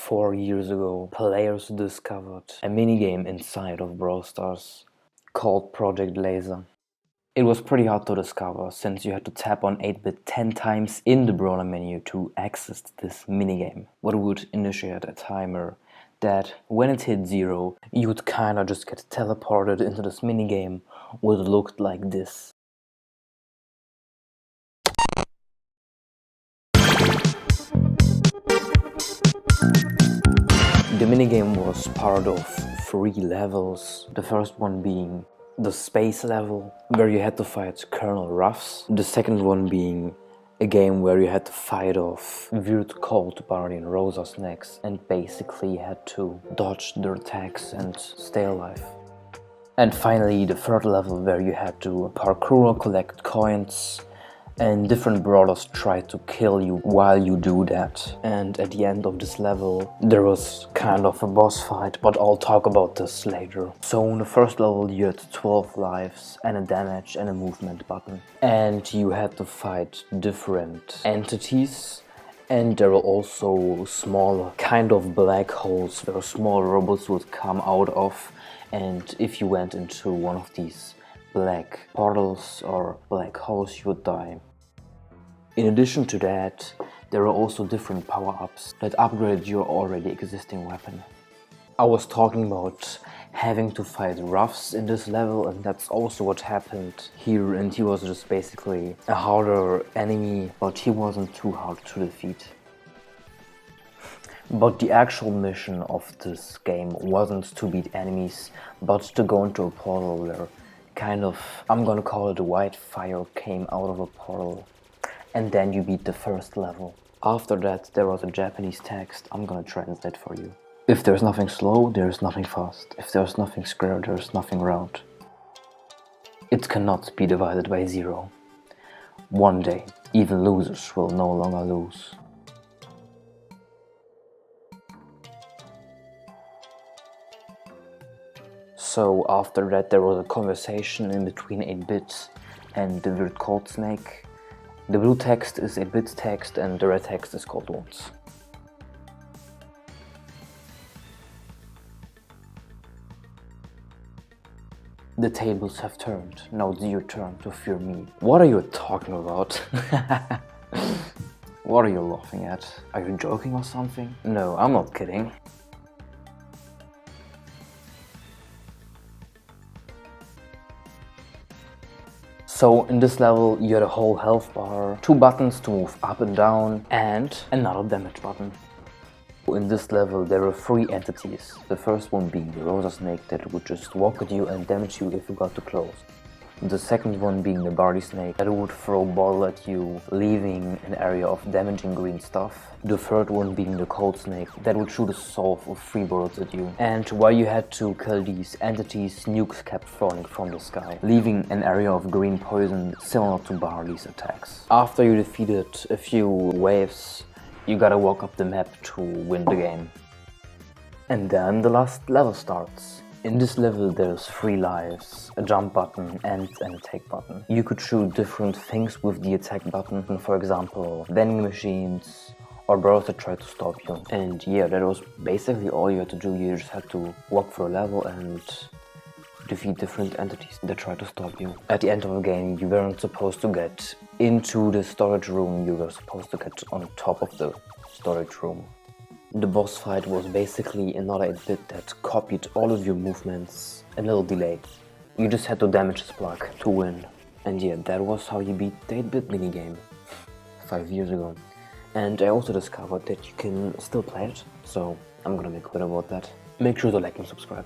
4 years ago, players discovered a minigame inside of Brawl Stars called Project Laser. It was pretty hard to discover, since you had to tap on 8-bit 10 times in the brawler menu to access this minigame. What would initiate a timer that when it hit 0, you would kinda just get teleported into this minigame, what looked like this. The minigame was part of 3 levels, the first one being the space level, where you had to fight Colonel Ruffs, the second one being a game where you had to fight off weird cold Bardian Rosa snacks and basically had to dodge their attacks and stay alive. And finally the third level, where you had to parkour, collect coins, and different brawlers try to kill you while you do that. And at the end of this level there was kind of a boss fight, but I'll talk about this later. So in the first level you had 12 lives and a damage and a movement button. And you had to fight different entities. And there were also smaller kind of black holes where small robots would come out of. And if you went into one of these black portals or black holes, you would die. In addition to that, there are also different power-ups that upgrade your already existing weapon. I was talking about having to fight Ruffs in this level, and that's also what happened here, and he was just basically a harder enemy, but he wasn't too hard to defeat. But the actual mission of this game wasn't to beat enemies, but to go into a portal where kind of, I'm gonna call it, white fire came out of a portal. And then you beat the first level. After that there was a Japanese text. I'm gonna translate for you. If there's nothing slow, there's nothing fast. If there's nothing square, there's nothing round. It cannot be divided by 0. One day, even losers will no longer lose. So after that there was a conversation in between 8-bit and the weird cold snake. The blue text is 8-bit text and the red text is cold ones. The tables have turned. Now it's your turn to fear me. What are you talking about? What are you laughing at? Are you joking or something? No, I'm not kidding. So in this level you had a whole health bar, 2 buttons to move up and down, and another damage button. In this level there were 3 entities. The first one being the Rosa snake that would just walk at you and damage you if you got too close. The second one being the Bardi snake that would throw ball at you, leaving an area of damaging green stuff. The third one being the cold snake that would shoot a salve of 3 bullets at you. And while you had to kill these entities, nukes kept falling from the sky, leaving an area of green poison similar to Bardi's attacks. After you defeated a few waves, you gotta walk up the map to win the game. And then the last level starts. In this level there's 3 lives, a jump button and an attack button. You could shoot different things with the attack button, for example vending machines or brawlers that try to stop you. And yeah, that was basically all you had to do. You just had to walk through a level and defeat different entities that try to stop you. At the end of the game you weren't supposed to get into the storage room, you were supposed to get on top of the storage room. The boss fight was basically another 8-bit that copied all of your movements a little delayed. You just had to damage his plug to win. And yeah, that was how you beat the 8-bit minigame 5 years ago. And I also discovered that you can still play it, so I'm gonna make a video about that. Make sure to like and subscribe.